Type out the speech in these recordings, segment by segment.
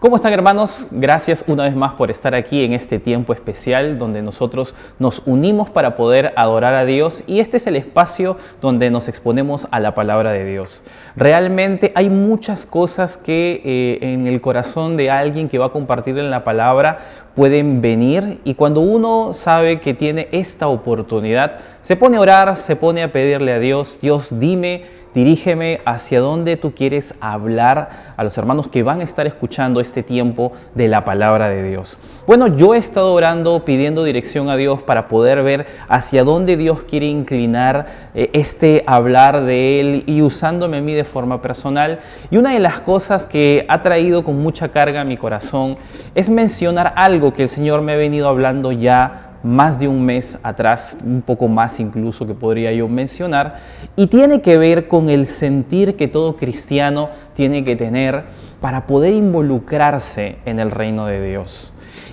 ¿Cómo están, hermanos? Gracias una vez más por estar aquí en este tiempo especial donde nosotros nos unimos para poder adorar a Dios, y este es el espacio donde nos exponemos a la palabra de Dios. Realmente hay muchas cosas que en el corazón de alguien que va a compartir en la palabra pueden venir, y cuando uno sabe que tiene esta oportunidad, se pone a orar, se pone a pedirle a Dios: Dios, dirígeme hacia dónde tú quieres hablar a los hermanos que van a estar escuchando este tiempo de la palabra de Dios. Bueno, yo he estado orando, pidiendo dirección a Dios para poder ver hacia dónde Dios quiere inclinar hablar de Él, y usándome a mí de forma personal. Y una de las cosas que ha traído con mucha carga a mi corazón es mencionar algo que el Señor me ha venido hablando ya más de un mes atrás, un poco más incluso que podría yo mencionar, y tiene que ver con el sentir que todo cristiano tiene que tener para poder involucrarse en el reino de Dios.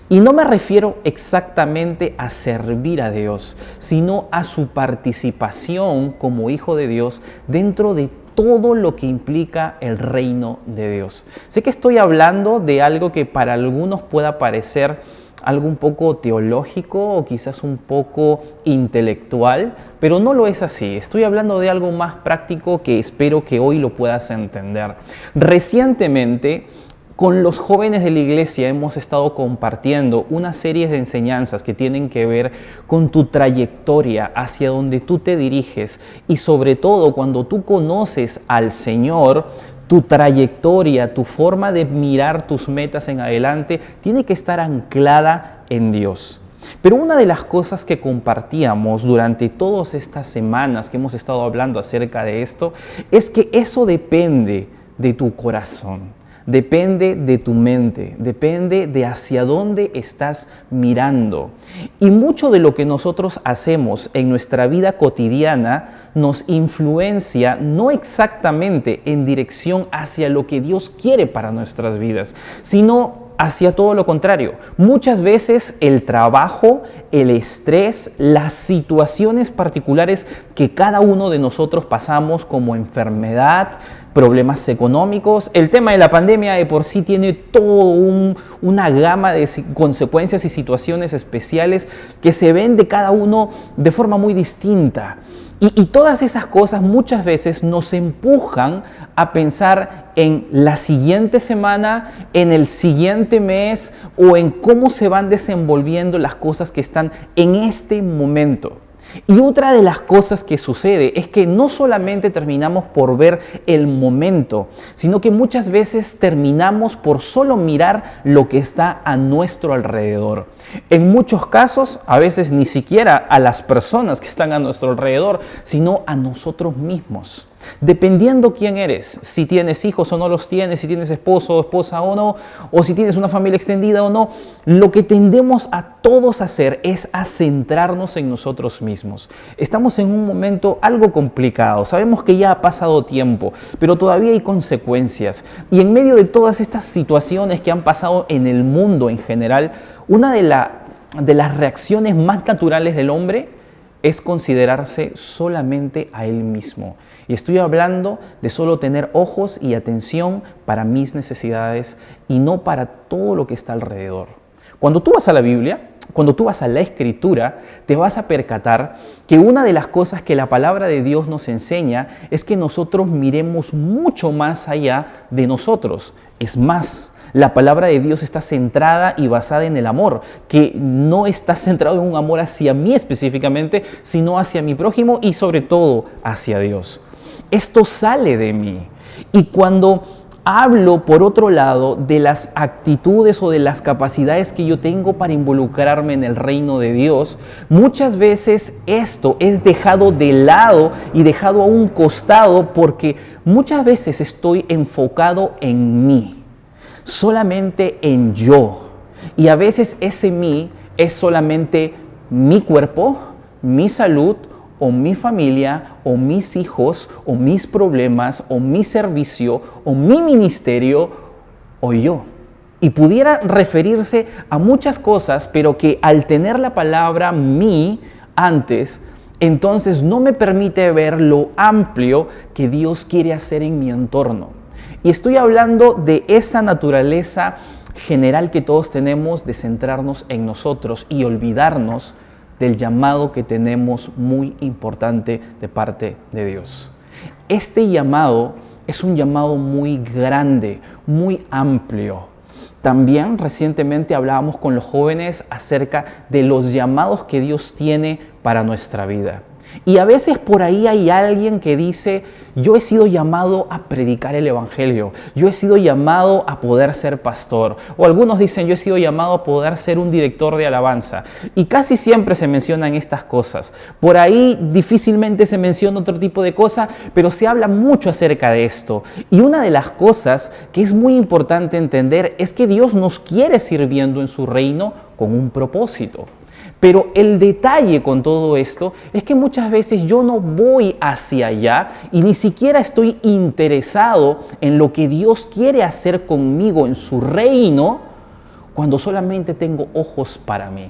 Y no me refiero exactamente a servir a Dios, sino a su participación como hijo de Dios dentro de todo lo que implica el reino de Dios. Sé que estoy hablando de algo que para algunos pueda parecer algo un poco teológico o quizás un poco intelectual, pero no lo es así. Estoy hablando de algo más práctico que espero que hoy lo puedas entender. Recientemente, con los jóvenes de la iglesia hemos estado compartiendo una serie de enseñanzas que tienen que ver con tu trayectoria, hacia donde tú te diriges, y sobre todo cuando tú conoces al Señor, tu trayectoria, tu forma de mirar tus metas en adelante tiene que estar anclada en Dios. Pero una de las cosas que compartíamos durante todas estas semanas que hemos estado hablando acerca de esto es que eso depende de tu corazón. Depende de tu mente, depende de hacia dónde estás mirando. Y mucho de lo que nosotros hacemos en nuestra vida cotidiana nos influencia no exactamente en dirección hacia lo que Dios quiere para nuestras vidas, sino hacia todo lo contrario. Muchas veces el trabajo, el estrés, las situaciones particulares que cada uno de nosotros pasamos, como enfermedad, problemas económicos, el tema de la pandemia de por sí tiene toda una gama de consecuencias y situaciones especiales que se ven de cada uno de forma muy distinta. Y todas esas cosas muchas veces nos empujan a pensar en la siguiente semana, en el siguiente mes, o en cómo se van desenvolviendo las cosas que están en este momento. Y otra de las cosas que sucede es que no solamente terminamos por ver el momento, sino que muchas veces terminamos por solo mirar lo que está a nuestro alrededor. En muchos casos, a veces ni siquiera a las personas que están a nuestro alrededor, sino a nosotros mismos. Dependiendo quién eres, si tienes hijos o no los tienes, si tienes esposo o esposa o no, o si tienes una familia extendida o no, lo que tendemos a todos a hacer es a centrarnos en nosotros mismos. Estamos en un momento algo complicado, sabemos que ya ha pasado tiempo, pero todavía hay consecuencias. Y en medio de todas estas situaciones que han pasado en el mundo en general, una de las reacciones más naturales del hombre es considerarse solamente a él mismo. Y estoy hablando de solo tener ojos y atención para mis necesidades y no para todo lo que está alrededor. Cuando tú vas a la Biblia, cuando tú vas a la Escritura, te vas a percatar que una de las cosas que la palabra de Dios nos enseña es que nosotros miremos mucho más allá de nosotros. Es más, la palabra de Dios está centrada y basada en el amor, que no está centrado en un amor hacia mí específicamente, sino hacia mi prójimo y sobre todo hacia Dios. Esto sale de mí. Y cuando hablo, por otro lado, de las actitudes o de las capacidades que yo tengo para involucrarme en el reino de Dios, muchas veces esto es dejado de lado y dejado a un costado porque muchas veces estoy enfocado en mí, solamente en yo. Y a veces ese mí es solamente mi cuerpo, mi salud, o mi familia, o mis hijos, o mis problemas, o mi servicio, o mi ministerio, o yo. Y pudiera referirse a muchas cosas, pero que al tener la palabra mí antes, entonces no me permite ver lo amplio que Dios quiere hacer en mi entorno. Y estoy hablando de esa naturaleza general que todos tenemos de centrarnos en nosotros y olvidarnos del llamado que tenemos muy importante de parte de Dios. Este llamado es un llamado muy grande, muy amplio. También recientemente hablábamos con los jóvenes acerca de los llamados que Dios tiene para nuestra vida. Y a veces por ahí hay alguien que dice, yo he sido llamado a predicar el evangelio, yo he sido llamado a poder ser pastor. O algunos dicen, yo he sido llamado a poder ser un director de alabanza. Y casi siempre se mencionan estas cosas. Por ahí difícilmente se menciona otro tipo de cosa, pero se habla mucho acerca de esto. Y una de las cosas que es muy importante entender es que Dios nos quiere sirviendo en su reino con un propósito. Pero el detalle con todo esto es que muchas veces yo no voy hacia allá y ni siquiera estoy interesado en lo que Dios quiere hacer conmigo en su reino cuando solamente tengo ojos para mí.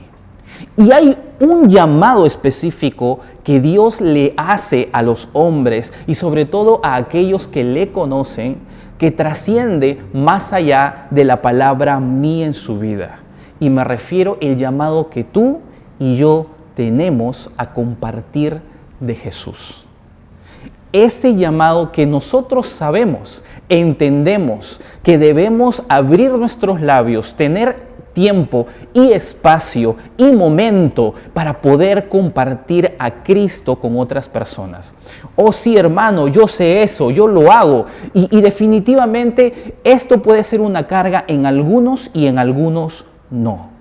Y hay un llamado específico que Dios le hace a los hombres y sobre todo a aquellos que le conocen, que trasciende más allá de la palabra mí en su vida. Y me refiero al llamado que tú y yo tenemos a compartir de Jesús. Ese llamado que nosotros sabemos, entendemos que debemos abrir nuestros labios, tener tiempo y espacio y momento para poder compartir a Cristo con otras personas. Oh sí, hermano, yo sé eso, yo lo hago. Y definitivamente esto puede ser una carga en algunos y en algunos no.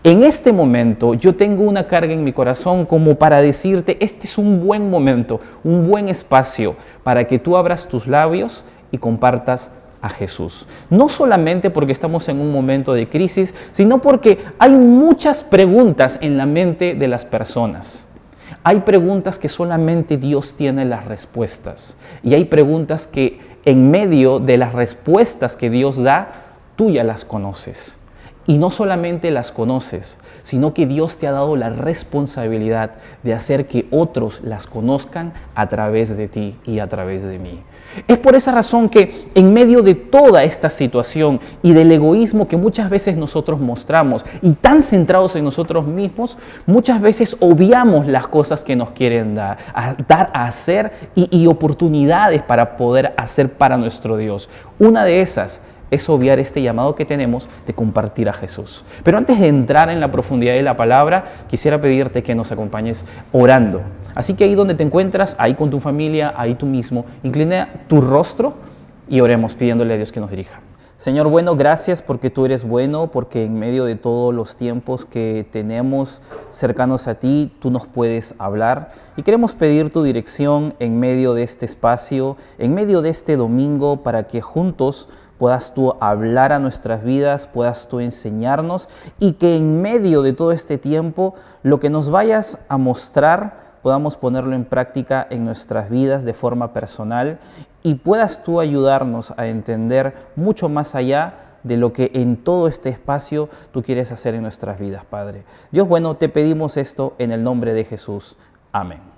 En este momento yo tengo una carga en mi corazón como para decirte, este es un buen momento, un buen espacio para que tú abras tus labios y compartas a Jesús. No solamente porque estamos en un momento de crisis, sino porque hay muchas preguntas en la mente de las personas. Hay preguntas que solamente Dios tiene las respuestas. Y hay preguntas que en medio de las respuestas que Dios da, tú ya las conoces. Y no solamente las conoces, sino que Dios te ha dado la responsabilidad de hacer que otros las conozcan a través de ti y a través de mí. Es por esa razón que en medio de toda esta situación y del egoísmo que muchas veces nosotros mostramos y tan centrados en nosotros mismos, muchas veces obviamos las cosas que nos quieren dar a hacer y oportunidades para poder hacer para nuestro Dios. Una de esas es obviar este llamado que tenemos de compartir a Jesús. Pero antes de entrar en la profundidad de la palabra, quisiera pedirte que nos acompañes orando. Así que ahí donde te encuentras, ahí con tu familia, ahí tú mismo, inclina tu rostro y oremos pidiéndole a Dios que nos dirija. Señor, bueno, gracias porque tú eres bueno, porque en medio de todos los tiempos que tenemos cercanos a ti, tú nos puedes hablar. Y queremos pedir tu dirección en medio de este espacio, en medio de este domingo, para que juntos puedas tú hablar a nuestras vidas, puedas tú enseñarnos y que en medio de todo este tiempo lo que nos vayas a mostrar podamos ponerlo en práctica en nuestras vidas de forma personal y puedas tú ayudarnos a entender mucho más allá de lo que en todo este espacio tú quieres hacer en nuestras vidas, Padre. Dios bueno, te pedimos esto en el nombre de Jesús. Amén.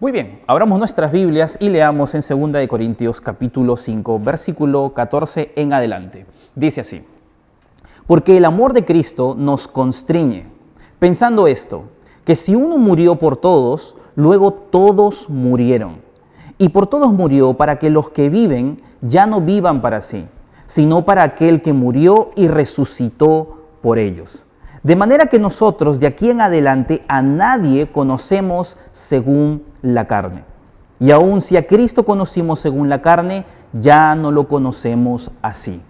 Muy bien, abramos nuestras Biblias y leamos en 2 Corintios capítulo 5, versículo 14 en adelante. Dice así: porque el amor de Cristo nos constriñe, pensando esto, que si uno murió por todos, luego todos murieron. Y por todos murió para que los que viven ya no vivan para sí, sino para aquel que murió y resucitó por ellos. De manera que nosotros de aquí en adelante a nadie conocemos según la carne. Y aun si a Cristo conocimos según la carne, ya no lo conocemos así.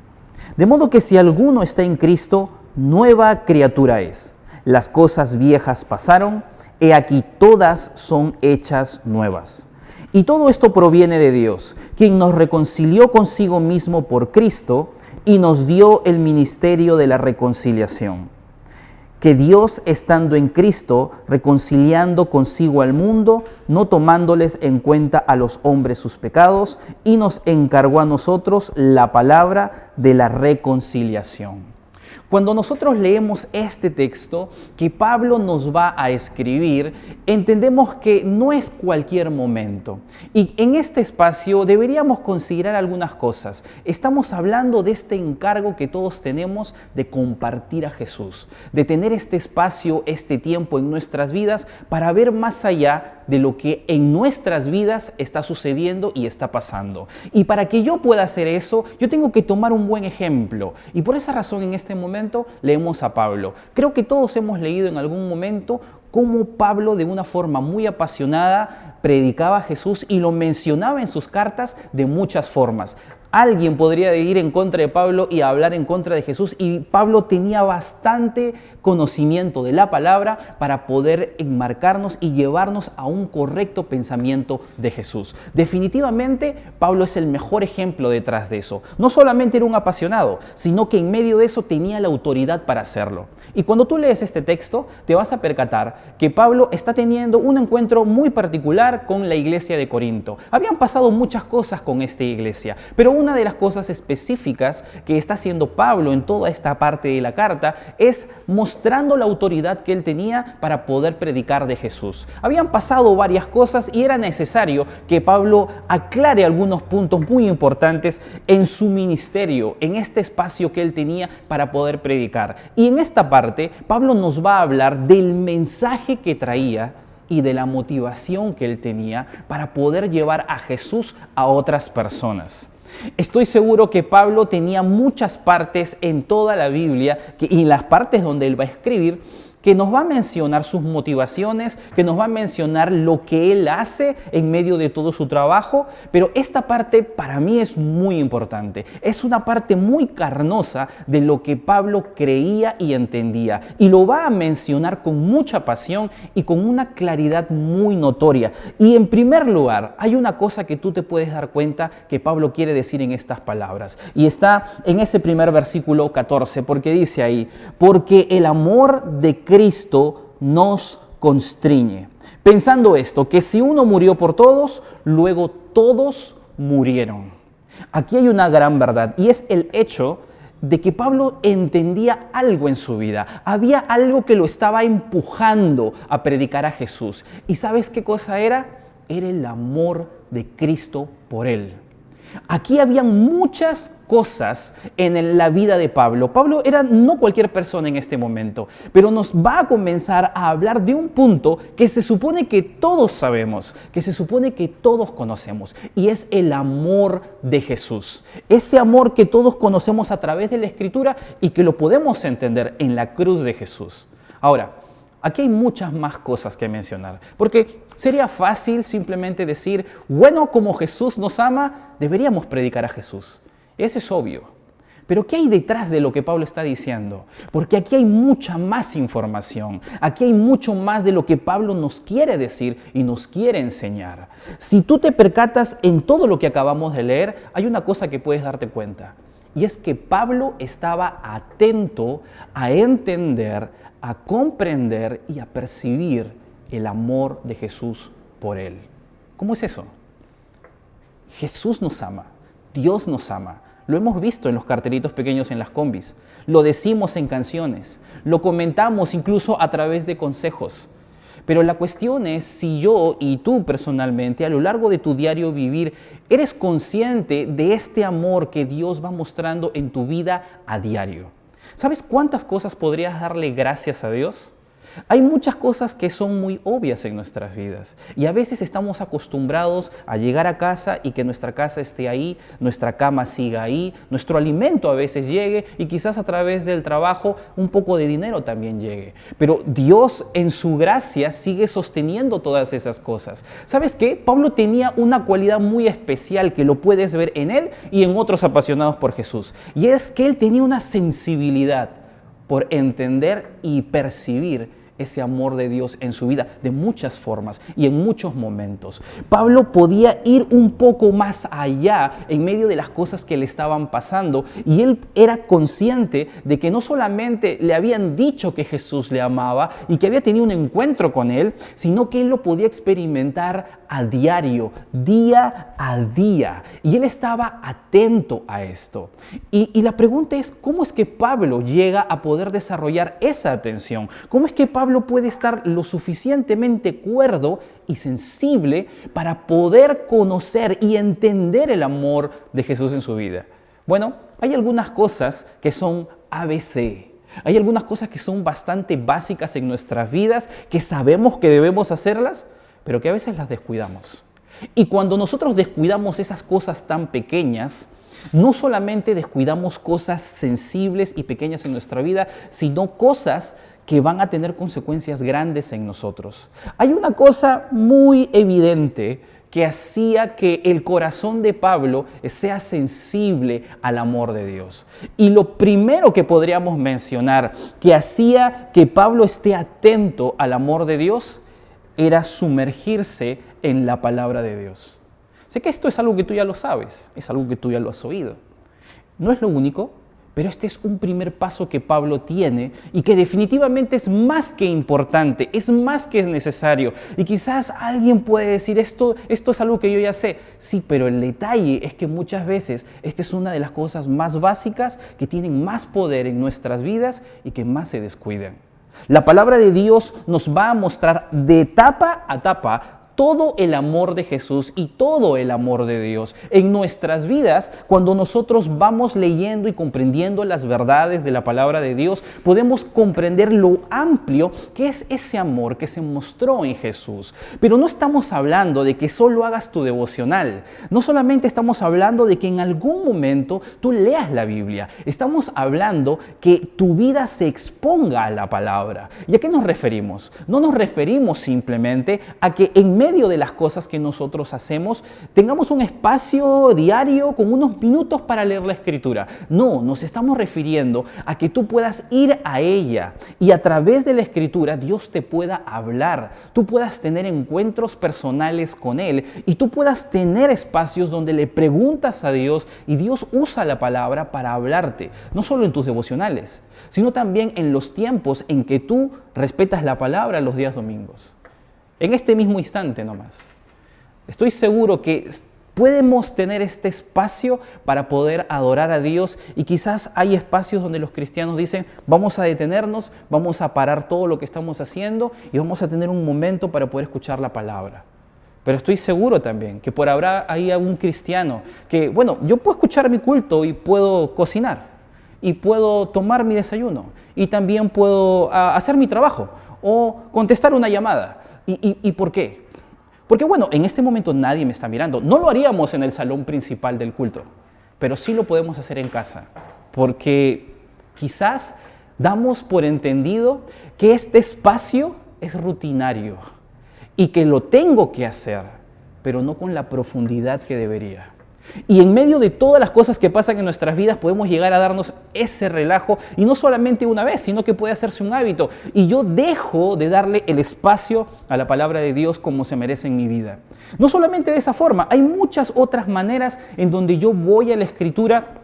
De modo que si alguno está en Cristo, nueva criatura es. Las cosas viejas pasaron, he aquí todas son hechas nuevas. Y todo esto proviene de Dios, quien nos reconcilió consigo mismo por Cristo y nos dio el ministerio de la reconciliación. Que Dios, estando en Cristo, reconciliando consigo al mundo, no tomándoles en cuenta a los hombres sus pecados, y nos encargó a nosotros la palabra de la reconciliación. Cuando nosotros leemos este texto que Pablo nos va a escribir, entendemos que no es cualquier momento. Y en este espacio deberíamos considerar algunas cosas. Estamos hablando de este encargo que todos tenemos de compartir a Jesús, de tener este espacio, este tiempo en nuestras vidas para ver más allá de lo que en nuestras vidas está sucediendo y está pasando. Y para que yo pueda hacer eso, yo tengo que tomar un buen ejemplo. Y por esa razón en este momento leemos a Pablo. Creo que todos hemos leído en algún momento cómo Pablo, de una forma muy apasionada, predicaba a Jesús y lo mencionaba en sus cartas de muchas formas. Alguien podría ir en contra de Pablo y hablar en contra de Jesús, y Pablo tenía bastante conocimiento de la palabra para poder enmarcarnos y llevarnos a un correcto pensamiento de Jesús. Definitivamente, Pablo es el mejor ejemplo detrás de eso. No solamente era un apasionado, sino que en medio de eso tenía la autoridad para hacerlo. Y cuando tú lees este texto, te vas a percatar que Pablo está teniendo un encuentro muy particular con la iglesia de Corinto. Habían pasado muchas cosas con esta iglesia, pero una de las cosas específicas que está haciendo Pablo en toda esta parte de la carta es mostrando la autoridad que él tenía para poder predicar de Jesús. Habían pasado varias cosas y era necesario que Pablo aclare algunos puntos muy importantes en su ministerio, en este espacio que él tenía para poder predicar. Y en esta parte, Pablo nos va a hablar del mensaje que traía y de la motivación que él tenía para poder llevar a Jesús a otras personas. Estoy seguro que Pablo tenía muchas partes en toda la Biblia y las partes donde él va a escribir que nos va a mencionar sus motivaciones, que nos va a mencionar lo que él hace en medio de todo su trabajo, pero esta parte para mí es muy importante. Es una parte muy carnosa de lo que Pablo creía y entendía, y lo va a mencionar con mucha pasión y con una claridad muy notoria. Y en primer lugar, hay una cosa que tú te puedes dar cuenta que Pablo quiere decir en estas palabras, y está en ese primer versículo 14, porque dice ahí: porque el amor de Cristo nos constriñe. Pensando esto, que si uno murió por todos, luego todos murieron. Aquí hay una gran verdad, y es el hecho de que Pablo entendía algo en su vida. Había algo que lo estaba empujando a predicar a Jesús. ¿Y sabes qué cosa era? Era el amor de Cristo por él. Aquí habían muchas cosas en la vida de Pablo. Pablo era no cualquier persona en este momento, pero nos va a comenzar a hablar de un punto que se supone que todos sabemos, que se supone que todos conocemos, y es el amor de Jesús. Ese amor que todos conocemos a través de la Escritura y que lo podemos entender en la cruz de Jesús. Ahora, aquí hay muchas más cosas que mencionar, porque sería fácil simplemente decir, bueno, como Jesús nos ama, deberíamos predicar a Jesús. Eso es obvio. Pero ¿qué hay detrás de lo que Pablo está diciendo? Porque aquí hay mucha más información. Aquí hay mucho más de lo que Pablo nos quiere decir y nos quiere enseñar. Si tú te percatas en todo lo que acabamos de leer, hay una cosa que puedes darte cuenta. Y es que Pablo estaba atento a entender, a comprender y a percibir el amor de Jesús por él. ¿Cómo es eso? Jesús nos ama, Dios nos ama. Lo hemos visto en los cartelitos pequeños en las combis, lo decimos en canciones, lo comentamos incluso a través de consejos. Pero la cuestión es si yo y tú personalmente, a lo largo de tu diario vivir, eres consciente de este amor que Dios va mostrando en tu vida a diario. ¿Sabes cuántas cosas podrías darle gracias a Dios? Hay muchas cosas que son muy obvias en nuestras vidas y a veces estamos acostumbrados a llegar a casa y que nuestra casa esté ahí, nuestra cama siga ahí, nuestro alimento a veces llegue y quizás a través del trabajo un poco de dinero también llegue. Pero Dios en su gracia sigue sosteniendo todas esas cosas. ¿Sabes qué? Pablo tenía una cualidad muy especial que lo puedes ver en él y en otros apasionados por Jesús, y es que él tenía una sensibilidad por entender y percibir ese amor de Dios en su vida de muchas formas y en muchos momentos. Pablo podía ir un poco más allá en medio de las cosas que le estaban pasando, y él era consciente de que no solamente le habían dicho que Jesús le amaba y que había tenido un encuentro con él, sino que él lo podía experimentar a diario, día a día. Y él estaba atento a esto. Y la pregunta es, ¿cómo es que Pablo llega a poder desarrollar esa atención? ¿Cómo es que Pablo puede estar lo suficientemente cuerdo y sensible para poder conocer y entender el amor de Jesús en su vida? Bueno, hay algunas cosas que son ABC. Hay algunas cosas que son bastante básicas en nuestras vidas, que sabemos que debemos hacerlas, pero que a veces las descuidamos. Y cuando nosotros descuidamos esas cosas tan pequeñas, no solamente descuidamos cosas sensibles y pequeñas en nuestra vida, sino cosas que van a tener consecuencias grandes en nosotros. Hay una cosa muy evidente que hacía que el corazón de Pablo sea sensible al amor de Dios. Y lo primero que podríamos mencionar que hacía que Pablo esté atento al amor de Dios era sumergirse en la palabra de Dios. Sé que esto es algo que tú ya lo sabes, es algo que tú ya lo has oído. No es lo único, pero este es un primer paso que Pablo tiene y que definitivamente es más que importante, es más que necesario. Y quizás alguien puede decir, esto es algo que yo ya sé. Sí, pero el detalle es que muchas veces esta es una de las cosas más básicas que tienen más poder en nuestras vidas y que más se descuidan. La palabra de Dios nos va a mostrar de tapa a tapa todo el amor de Jesús y todo el amor de Dios en nuestras vidas. Cuando nosotros vamos leyendo y comprendiendo las verdades de la palabra de Dios, podemos comprender lo amplio que es ese amor que se mostró en Jesús. Pero no estamos hablando de que solo hagas tu devocional. No solamente estamos hablando de que en algún momento tú leas la Biblia. Estamos hablando que tu vida se exponga a la palabra. ¿Y a qué nos referimos? No nos referimos simplemente a que en medio de las cosas que nosotros hacemos, tengamos un espacio diario con unos minutos para leer la Escritura. No, nos estamos refiriendo a que tú puedas ir a ella y a través de la Escritura Dios te pueda hablar, tú puedas tener encuentros personales con Él y tú puedas tener espacios donde le preguntas a Dios y Dios usa la palabra para hablarte, no solo en tus devocionales, sino también en los tiempos en que tú respetas la palabra los días domingos. En este mismo instante nomás. Estoy seguro que podemos tener este espacio para poder adorar a Dios y quizás hay espacios donde los cristianos dicen vamos a detenernos, vamos a parar todo lo que estamos haciendo y vamos a tener un momento para poder escuchar la palabra. Pero estoy seguro también que por habrá ahí algún cristiano que, bueno, yo puedo escuchar mi culto y puedo cocinar y puedo tomar mi desayuno y también puedo hacer mi trabajo o contestar una llamada. ¿Y por qué? Porque bueno, en este momento nadie me está mirando. No lo haríamos en el salón principal del culto, pero sí lo podemos hacer en casa. Porque quizás damos por entendido que este espacio es rutinario y que lo tengo que hacer, pero no con la profundidad que debería. Y en medio de todas las cosas que pasan en nuestras vidas podemos llegar a darnos ese relajo y no solamente una vez, sino que puede hacerse un hábito. Y yo dejo de darle el espacio a la palabra de Dios como se merece en mi vida. No solamente de esa forma, hay muchas otras maneras en donde yo voy a la Escritura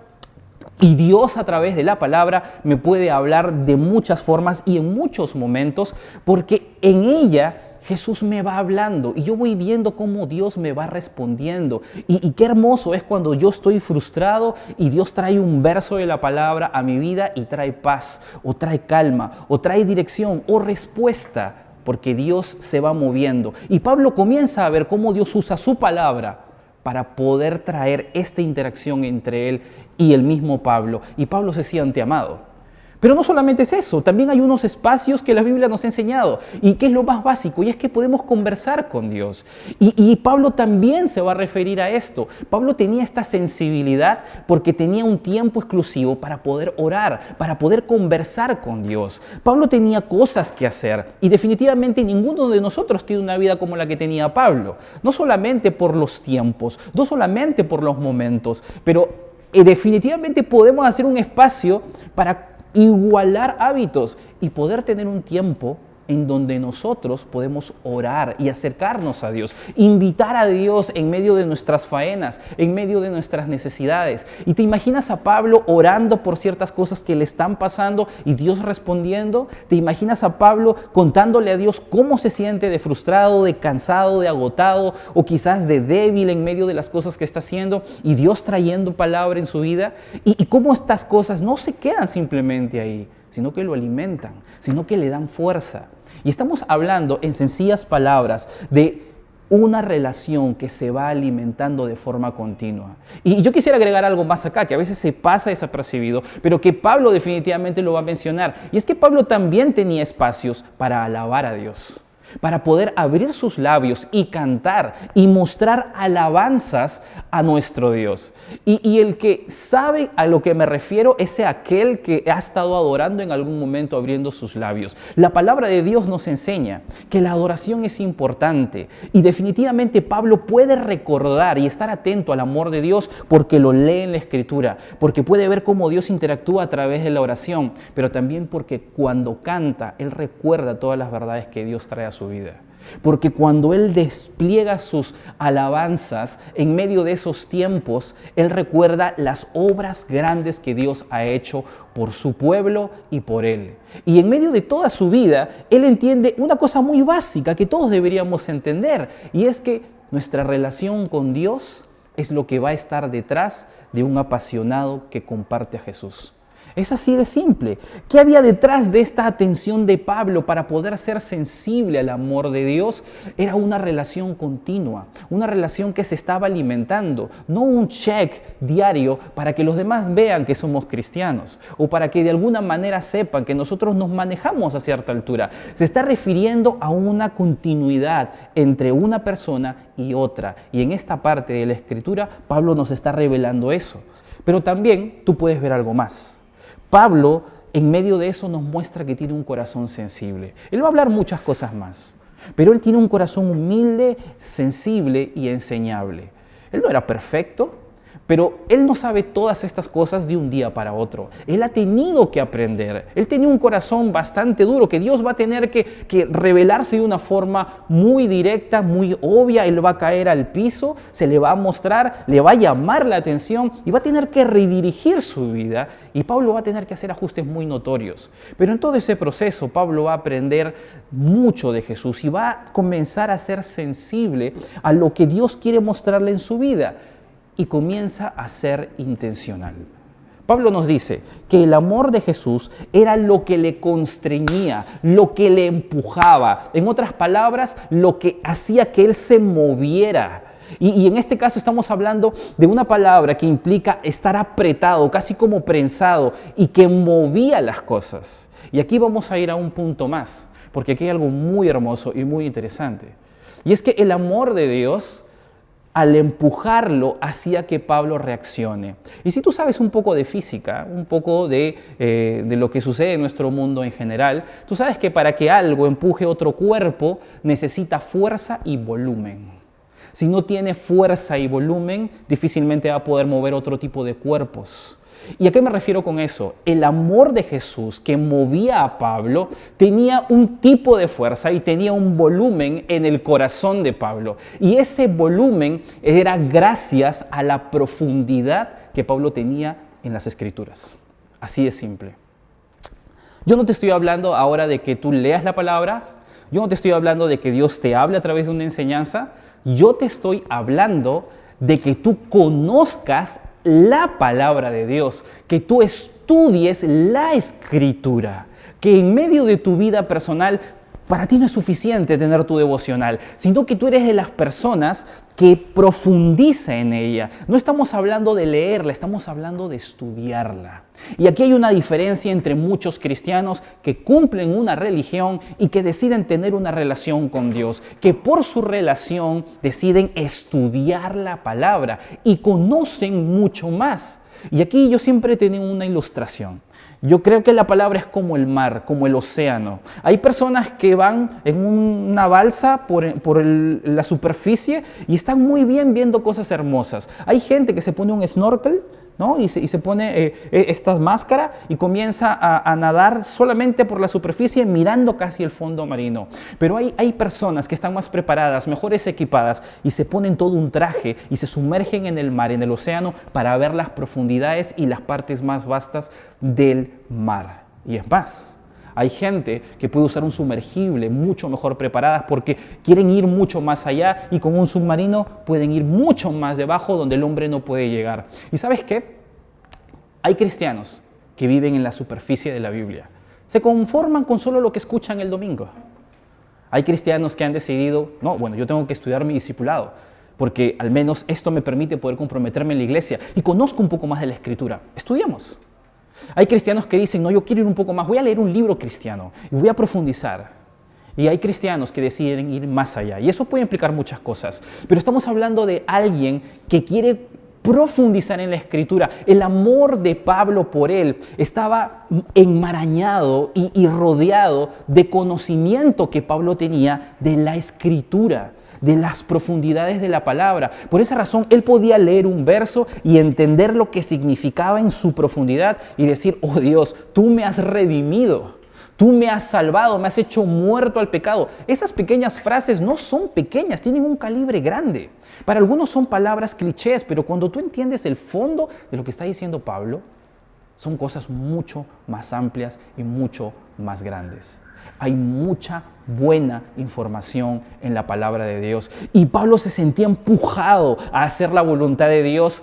y Dios a través de la palabra me puede hablar de muchas formas y en muchos momentos porque en ella Jesús me va hablando y yo voy viendo cómo Dios me va respondiendo. Y qué hermoso es cuando yo estoy frustrado y Dios trae un verso de la palabra a mi vida y trae paz, o trae calma, o trae dirección, o respuesta, porque Dios se va moviendo. Y Pablo comienza a ver cómo Dios usa su palabra para poder traer esta interacción entre él y el mismo Pablo. Y Pablo se siente amado. Pero no solamente es eso, también hay unos espacios que la Biblia nos ha enseñado y que es lo más básico y es que podemos conversar con Dios. Y Pablo también se va a referir a esto. Pablo tenía esta sensibilidad porque tenía un tiempo exclusivo para poder orar, para poder conversar con Dios. Pablo tenía cosas que hacer y definitivamente ninguno de nosotros tiene una vida como la que tenía Pablo. No solamente por los tiempos, no solamente por los momentos, pero definitivamente podemos hacer un espacio para igualar hábitos y poder tener un tiempo en donde nosotros podemos orar y acercarnos a Dios, invitar a Dios en medio de nuestras faenas, en medio de nuestras necesidades. Y te imaginas a Pablo orando por ciertas cosas que le están pasando y Dios respondiendo. Te imaginas a Pablo contándole a Dios cómo se siente de frustrado, de cansado, de agotado o quizás de débil en medio de las cosas que está haciendo y Dios trayendo palabra en su vida. Y cómo estas cosas no se quedan simplemente ahí, sino que lo alimentan, sino que le dan fuerza. Y estamos hablando en sencillas palabras de una relación que se va alimentando de forma continua. Y yo quisiera agregar algo más acá, que a veces se pasa desapercibido, pero que Pablo definitivamente lo va a mencionar. Y es que Pablo también tenía espacios para alabar a Dios, para poder abrir sus labios y cantar y mostrar alabanzas a nuestro Dios. Y el que sabe a lo que me refiero es aquel que ha estado adorando en algún momento abriendo sus labios. La palabra de Dios nos enseña que la adoración es importante y definitivamente Pablo puede recordar y estar atento al amor de Dios porque lo lee en la Escritura, porque puede ver cómo Dios interactúa a través de la oración, pero también porque cuando canta, él recuerda todas las verdades que Dios trae a su vida. Porque cuando él despliega sus alabanzas en medio de esos tiempos, él recuerda las obras grandes que Dios ha hecho por su pueblo y por él. Y en medio de toda su vida, él entiende una cosa muy básica que todos deberíamos entender, y es que nuestra relación con Dios es lo que va a estar detrás de un apasionado que comparte a Jesús. Es así de simple. ¿Qué había detrás de esta atención de Pablo para poder ser sensible al amor de Dios? Era una relación continua, una relación que se estaba alimentando, no un check diario para que los demás vean que somos cristianos o para que de alguna manera sepan que nosotros nos manejamos a cierta altura. Se está refiriendo a una continuidad entre una persona y otra. Y en esta parte de la Escritura, Pablo nos está revelando eso. Pero también tú puedes ver algo más. Pablo, en medio de eso, nos muestra que tiene un corazón sensible. Él va a hablar muchas cosas más, pero él tiene un corazón humilde, sensible y enseñable. Él no era perfecto, pero él no sabe todas estas cosas de un día para otro. Él ha tenido que aprender. Él tenía un corazón bastante duro que Dios va a tener que revelarse de una forma muy directa, muy obvia. Él va a caer al piso, se le va a mostrar, le va a llamar la atención y va a tener que redirigir su vida. Y Pablo va a tener que hacer ajustes muy notorios. Pero en todo ese proceso, Pablo va a aprender mucho de Jesús y va a comenzar a ser sensible a lo que Dios quiere mostrarle en su vida. Y comienza a ser intencional. Pablo nos dice que el amor de Jesús era lo que le constreñía, lo que le empujaba. En otras palabras, lo que hacía que él se moviera. Y en este caso estamos hablando de una palabra que implica estar apretado, casi como prensado, y que movía las cosas. Y aquí vamos a ir a un punto más, porque aquí hay algo muy hermoso y muy interesante. Y es que el amor de Dios, al empujarlo, hacía que Pablo reaccione. Y si tú sabes un poco de física, un poco de lo que sucede en nuestro mundo en general, tú sabes que para que algo empuje otro cuerpo necesita fuerza y volumen. Si no tiene fuerza y volumen, difícilmente va a poder mover otro tipo de cuerpos. ¿Y a qué me refiero con eso? El amor de Jesús que movía a Pablo tenía un tipo de fuerza y tenía un volumen en el corazón de Pablo. Y ese volumen era gracias a la profundidad que Pablo tenía en las Escrituras. Así de simple. Yo no te estoy hablando ahora de que tú leas la palabra. Yo no te estoy hablando de que Dios te hable a través de una enseñanza. Yo te estoy hablando de que tú conozcas la palabra de Dios, que tú estudies la Escritura, que en medio de tu vida personal, para ti no es suficiente tener tu devocional, sino que tú eres de las personas que profundiza en ella. No estamos hablando de leerla, estamos hablando de estudiarla. Y aquí hay una diferencia entre muchos cristianos que cumplen una religión y que deciden tener una relación con Dios, que por su relación deciden estudiar la palabra y conocen mucho más. Y aquí yo siempre he tenido una ilustración. Yo creo que la palabra es como el mar, como el océano. Hay personas que van en una balsa por la superficie y están muy bien viendo cosas hermosas. Hay gente que se pone un snorkel ¿no? Y se pone esta máscara y comienza a nadar solamente por la superficie mirando casi el fondo marino. Pero hay personas que están más preparadas, mejores equipadas y se ponen todo un traje y se sumergen en el mar, en el océano, para ver las profundidades y las partes más vastas del mar. Y es más, hay gente que puede usar un sumergible mucho mejor preparadas porque quieren ir mucho más allá y con un submarino pueden ir mucho más debajo donde el hombre no puede llegar. ¿Y sabes qué? Hay cristianos que viven en la superficie de la Biblia. Se conforman con solo lo que escuchan el domingo. Hay cristianos que han decidido, no, bueno, yo tengo que estudiar mi discipulado porque al menos esto me permite poder comprometerme en la iglesia y conozco un poco más de la Escritura. Estudiemos. Hay cristianos que dicen, no, yo quiero ir un poco más, voy a leer un libro cristiano y voy a profundizar. Y hay cristianos que deciden ir más allá. Y eso puede implicar muchas cosas. Pero estamos hablando de alguien que quiere profundizar en la Escritura. El amor de Pablo por él estaba enmarañado y rodeado de conocimiento que Pablo tenía de la Escritura, de las profundidades de la palabra. Por esa razón, él podía leer un verso y entender lo que significaba en su profundidad y decir, oh Dios, tú me has redimido, tú me has salvado, me has hecho muerto al pecado. Esas pequeñas frases no son pequeñas, tienen un calibre grande. Para algunos son palabras clichés, pero cuando tú entiendes el fondo de lo que está diciendo Pablo, son cosas mucho más amplias y mucho más grandes. Hay mucha buena información en la palabra de Dios. Y Pablo se sentía empujado a hacer la voluntad de Dios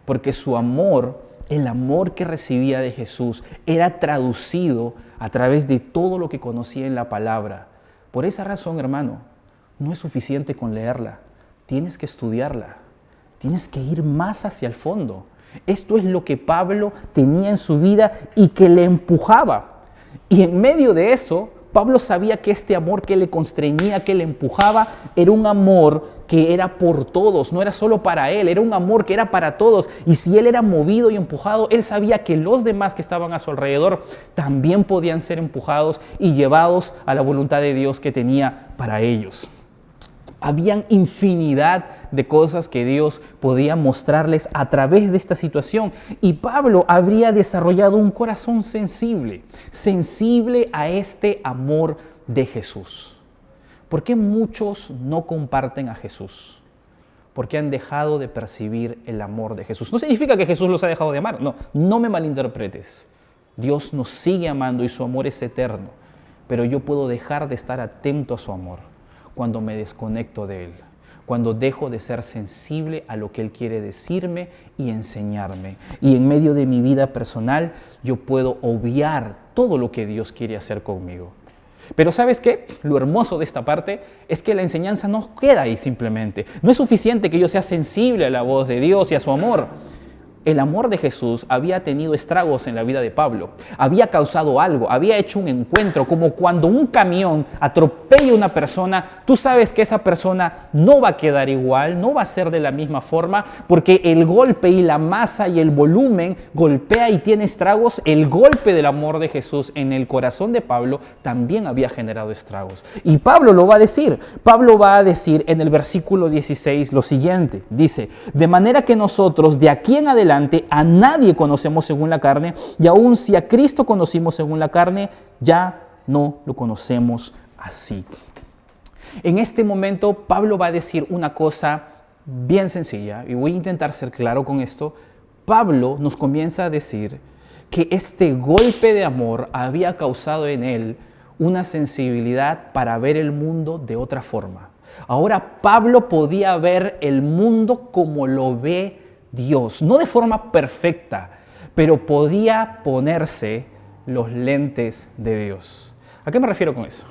porque su amor, el amor que recibía de Jesús, era traducido a través de todo lo que conocía en la palabra. Por esa razón, hermano, no es suficiente con leerla. Tienes que estudiarla. Tienes que ir más hacia el fondo. Esto es lo que Pablo tenía en su vida y que le empujaba. Y en medio de eso, Pablo sabía que este amor que le constreñía, que le empujaba, era un amor que era por todos, no era solo para él, era un amor que era para todos. Y si él era movido y empujado, él sabía que los demás que estaban a su alrededor también podían ser empujados y llevados a la voluntad de Dios que tenía para ellos. Habían infinidad de cosas que Dios podía mostrarles a través de esta situación. Y Pablo habría desarrollado un corazón sensible a este amor de Jesús. ¿Por qué muchos no comparten a Jesús? Porque han dejado de percibir el amor de Jesús. No significa que Jesús los ha dejado de amar. No me malinterpretes. Dios nos sigue amando y su amor es eterno. Pero yo puedo dejar de estar atento a su amor cuando me desconecto de Él, cuando dejo de ser sensible a lo que Él quiere decirme y enseñarme. Y en medio de mi vida personal, yo puedo obviar todo lo que Dios quiere hacer conmigo. Pero ¿sabes qué? Lo hermoso de esta parte es que la enseñanza no queda ahí simplemente. No es suficiente que yo sea sensible a la voz de Dios y a su amor. El amor de Jesús había tenido estragos en la vida de Pablo, había causado algo, había hecho un encuentro, como cuando un camión atropella a una persona, tú sabes que esa persona no va a quedar igual, no va a ser de la misma forma, porque el golpe y la masa y el volumen golpea y tiene estragos. El golpe del amor de Jesús en el corazón de Pablo también había generado estragos. Y Pablo lo va a decir, en el versículo 16 lo siguiente, dice, de manera que nosotros de aquí en adelante a nadie conocemos según la carne, y aun si a Cristo conocimos según la carne, ya no lo conocemos así. En este momento, Pablo va a decir una cosa bien sencilla, y voy a intentar ser claro con esto. Pablo nos comienza a decir que este golpe de amor había causado en él una sensibilidad para ver el mundo de otra forma. Ahora Pablo podía ver el mundo como lo ve Dios, no de forma perfecta, pero podía ponerse los lentes de Dios. ¿A qué me refiero con eso?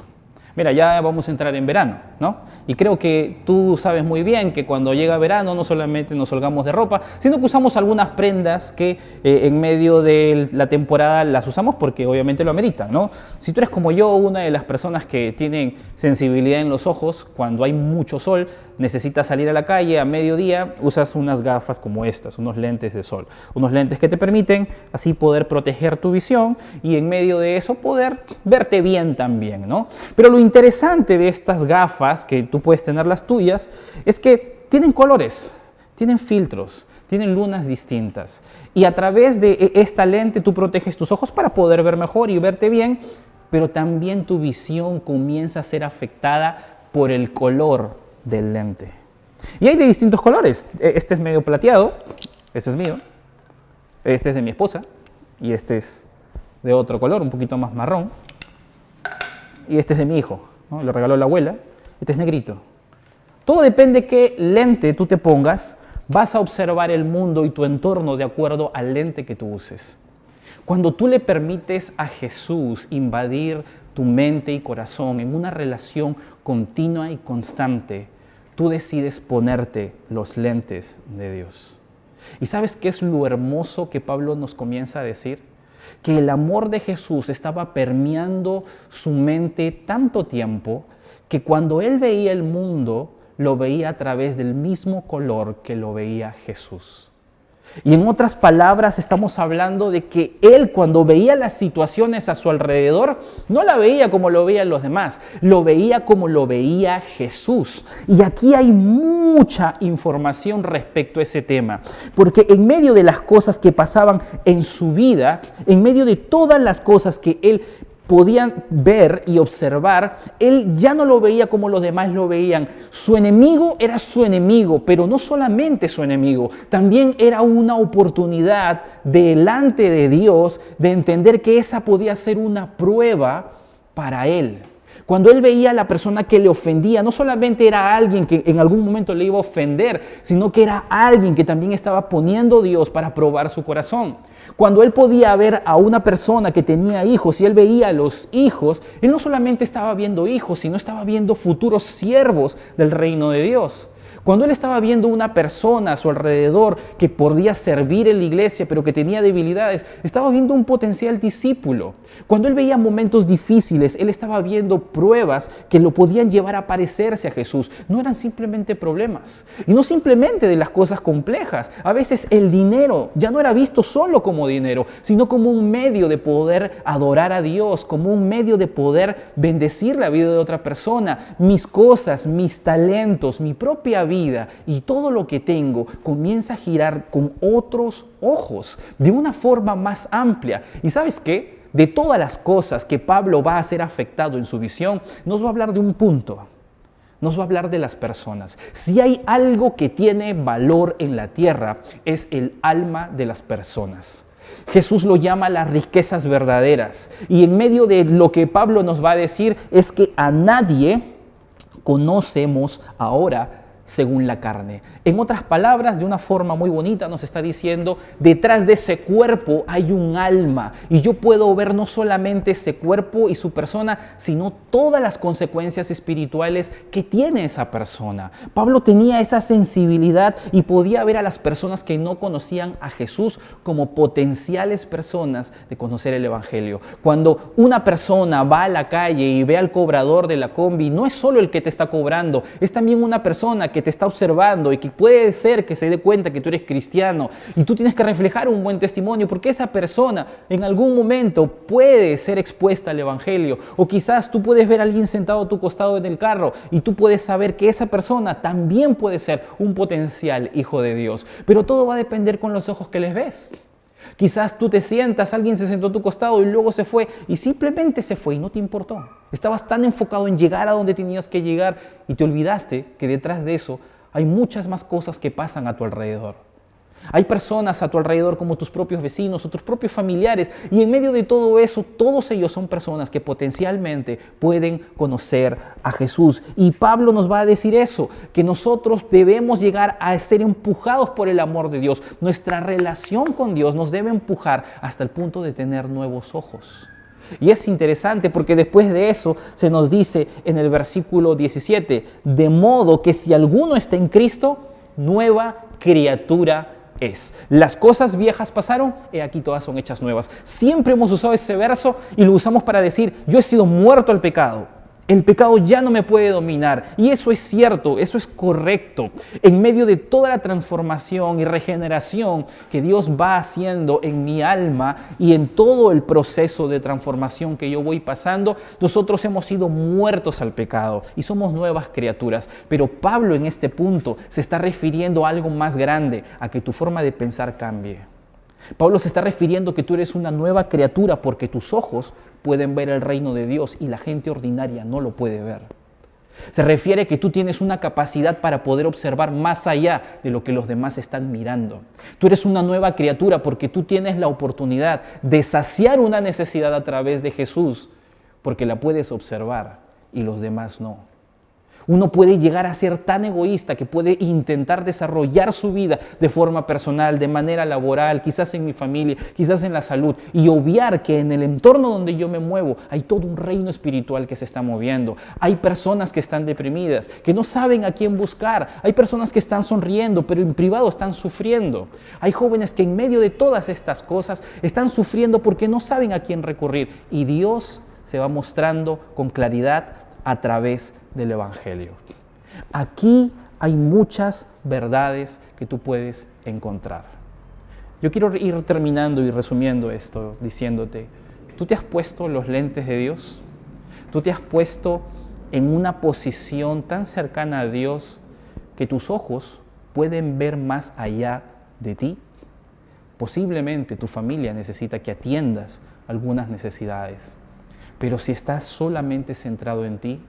Mira, ya vamos a entrar en verano, ¿no? Y creo que tú sabes muy bien que cuando llega verano no solamente nos holgamos de ropa, sino que usamos algunas prendas que en medio de la temporada las usamos porque obviamente lo amerita, ¿no? Si tú eres como yo, una de las personas que tienen sensibilidad en los ojos, cuando hay mucho sol, necesitas salir a la calle a mediodía, usas unas gafas como estas, unos lentes de sol, unos lentes que te permiten así poder proteger tu visión y en medio de eso poder verte bien también, ¿no? Pero lo interesante de estas gafas, que tú puedes tener las tuyas, es que tienen colores, tienen filtros, tienen lunas distintas. Y a través de esta lente tú proteges tus ojos para poder ver mejor y verte bien, pero también tu visión comienza a ser afectada por el color del lente. Y hay de distintos colores. Este es medio plateado, este es mío, este es de mi esposa y este es de otro color, un poquito más marrón. Y este es de mi hijo, ¿no? Lo regaló la abuela. Este es negrito. Todo depende de qué lente tú te pongas, vas a observar el mundo y tu entorno de acuerdo al lente que tú uses. Cuando tú le permites a Jesús invadir tu mente y corazón en una relación continua y constante, tú decides ponerte los lentes de Dios. ¿Y sabes qué es lo hermoso que Pablo nos comienza a decir? Que el amor de Jesús estaba permeando su mente tanto tiempo que cuando él veía el mundo, lo veía a través del mismo color que lo veía Jesús. Y en otras palabras, estamos hablando de que él, cuando veía las situaciones a su alrededor, no la veía como lo veían los demás, lo veía como lo veía Jesús. Y aquí hay mucha información respecto a ese tema, porque en medio de las cosas que pasaban en su vida, en medio de todas las cosas que él podían ver y observar, él ya no lo veía como los demás lo veían. Su enemigo era su enemigo, pero no solamente su enemigo, también era una oportunidad delante de Dios de entender que esa podía ser una prueba para él. Cuando él veía a la persona que le ofendía, no solamente era alguien que en algún momento le iba a ofender, sino que era alguien que también estaba poniendo a Dios para probar su corazón. Cuando él podía ver a una persona que tenía hijos y él veía a los hijos, él no solamente estaba viendo hijos, sino estaba viendo futuros siervos del reino de Dios. Cuando él estaba viendo una persona a su alrededor que podía servir en la iglesia, pero que tenía debilidades, estaba viendo un potencial discípulo. Cuando él veía momentos difíciles, él estaba viendo pruebas que lo podían llevar a parecerse a Jesús. No eran simplemente problemas, y no simplemente de las cosas complejas. A veces el dinero ya no era visto solo como dinero, sino como un medio de poder adorar a Dios, como un medio de poder bendecir la vida de otra persona. Mis cosas, mis talentos, mi propia vida y todo lo que tengo comienza a girar con otros ojos, de una forma más amplia. ¿Y sabes qué? De todas las cosas que Pablo va a ser afectado en su visión, nos va a hablar de un punto. Nos va a hablar de las personas. Si hay algo que tiene valor en la tierra, es el alma de las personas. Jesús lo llama las riquezas verdaderas. Y en medio de lo que Pablo nos va a decir es que a nadie conocemos ahora según la carne. En otras palabras, de una forma muy bonita nos está diciendo, detrás de ese cuerpo hay un alma y yo puedo ver no solamente ese cuerpo y su persona, sino todas las consecuencias espirituales que tiene esa persona. Pablo tenía esa sensibilidad y podía ver a las personas que no conocían a Jesús como potenciales personas de conocer el Evangelio. Cuando una persona va a la calle y ve al cobrador de la combi, no es solo el que te está cobrando, es también una persona que te está observando y que puede ser que se dé cuenta que tú eres cristiano y tú tienes que reflejar un buen testimonio porque esa persona en algún momento puede ser expuesta al Evangelio, o quizás tú puedes ver a alguien sentado a tu costado en el carro y tú puedes saber que esa persona también puede ser un potencial hijo de Dios, pero todo va a depender con los ojos que les ves. Quizás tú te sientas, alguien se sentó a tu costado y luego se fue y simplemente se fue y no te importó. Estabas tan enfocado en llegar a donde tenías que llegar y te olvidaste que detrás de eso hay muchas más cosas que pasan a tu alrededor. Hay personas a tu alrededor como tus propios vecinos o tus propios familiares, y en medio de todo eso, todos ellos son personas que potencialmente pueden conocer a Jesús. Y Pablo nos va a decir eso, que nosotros debemos llegar a ser empujados por el amor de Dios. Nuestra relación con Dios nos debe empujar hasta el punto de tener nuevos ojos. Y es interesante porque después de eso se nos dice en el versículo 17, de modo que si alguno está en Cristo, nueva criatura es. Las cosas viejas pasaron, y aquí todas son hechas nuevas. Siempre hemos usado ese verso y lo usamos para decir, yo he sido muerto al pecado. El pecado ya no me puede dominar. Y eso es cierto, eso es correcto. En medio de toda la transformación y regeneración que Dios va haciendo en mi alma y en todo el proceso de transformación que yo voy pasando, nosotros hemos sido muertos al pecado y somos nuevas criaturas. Pero Pablo en este punto se está refiriendo a algo más grande, a que tu forma de pensar cambie. Pablo se está refiriendo que tú eres una nueva criatura porque tus ojos pueden ver el reino de Dios y la gente ordinaria no lo puede ver. Se refiere que tú tienes una capacidad para poder observar más allá de lo que los demás están mirando. Tú eres una nueva criatura porque tú tienes la oportunidad de saciar una necesidad a través de Jesús, porque la puedes observar y los demás no. Uno puede llegar a ser tan egoísta que puede intentar desarrollar su vida de forma personal, de manera laboral, quizás en mi familia, quizás en la salud, y obviar que en el entorno donde yo me muevo hay todo un reino espiritual que se está moviendo. Hay personas que están deprimidas, que no saben a quién buscar. Hay personas que están sonriendo, pero en privado están sufriendo. Hay jóvenes que en medio de todas estas cosas están sufriendo porque no saben a quién recurrir. Y Dios se va mostrando con claridad a través del Evangelio. Aquí hay muchas verdades que tú puedes encontrar. Yo quiero ir terminando y resumiendo esto diciéndote, ¿tú te has puesto los lentes de Dios? ¿Tú te has puesto en una posición tan cercana a Dios que tus ojos pueden ver más allá de ti? Posiblemente tu familia necesita que atiendas algunas necesidades. Pero si estás solamente centrado en ti,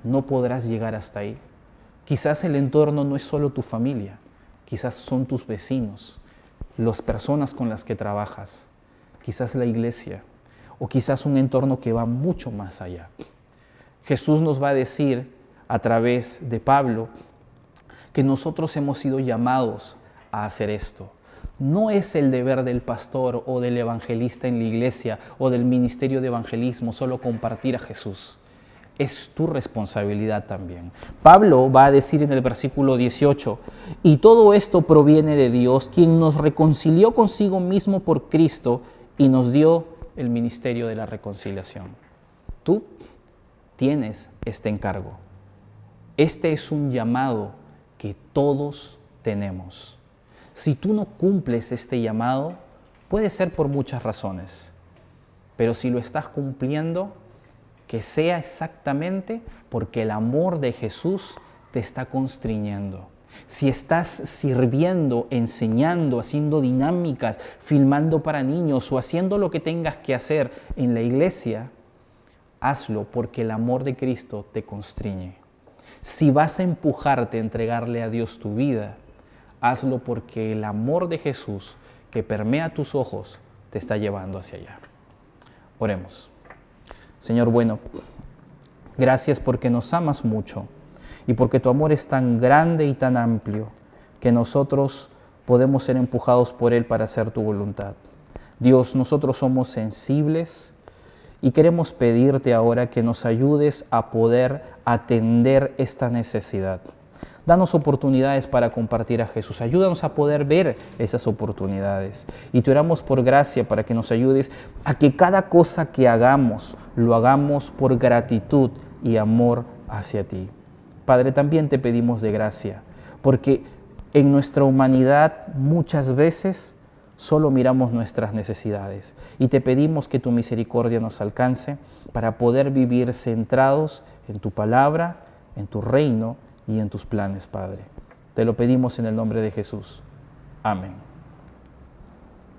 no podrás llegar hasta ahí. Quizás el entorno no es solo tu familia, quizás son tus vecinos, las personas con las que trabajas, quizás la iglesia, o quizás un entorno que va mucho más allá. Jesús nos va a decir a través de Pablo que nosotros hemos sido llamados a hacer esto. No es el deber del pastor o del evangelista en la iglesia o del ministerio de evangelismo solo compartir a Jesús. Es tu responsabilidad también. Pablo va a decir en el versículo 18, y todo esto proviene de Dios, quien nos reconcilió consigo mismo por Cristo y nos dio el ministerio de la reconciliación. Tú tienes este encargo. Este es un llamado que todos tenemos. Si tú no cumples este llamado, puede ser por muchas razones, pero si lo estás cumpliendo, que sea exactamente porque el amor de Jesús te está constriñendo. Si estás sirviendo, enseñando, haciendo dinámicas, filmando para niños o haciendo lo que tengas que hacer en la iglesia, hazlo porque el amor de Cristo te constriñe. Si vas a empujarte a entregarle a Dios tu vida, hazlo porque el amor de Jesús que permea tus ojos te está llevando hacia allá. Oremos. Señor bueno, gracias porque nos amas mucho y porque tu amor es tan grande y tan amplio que nosotros podemos ser empujados por Él para hacer tu voluntad. Dios, nosotros somos sensibles y queremos pedirte ahora que nos ayudes a poder atender esta necesidad. Danos oportunidades para compartir a Jesús. Ayúdanos a poder ver esas oportunidades. Y te oramos por gracia para que nos ayudes a que cada cosa que hagamos, lo hagamos por gratitud y amor hacia ti. Padre, también te pedimos de gracia, porque en nuestra humanidad muchas veces solo miramos nuestras necesidades. Y te pedimos que tu misericordia nos alcance para poder vivir centrados en tu palabra, en tu reino y en tus planes, Padre. Te lo pedimos en el nombre de Jesús. Amén.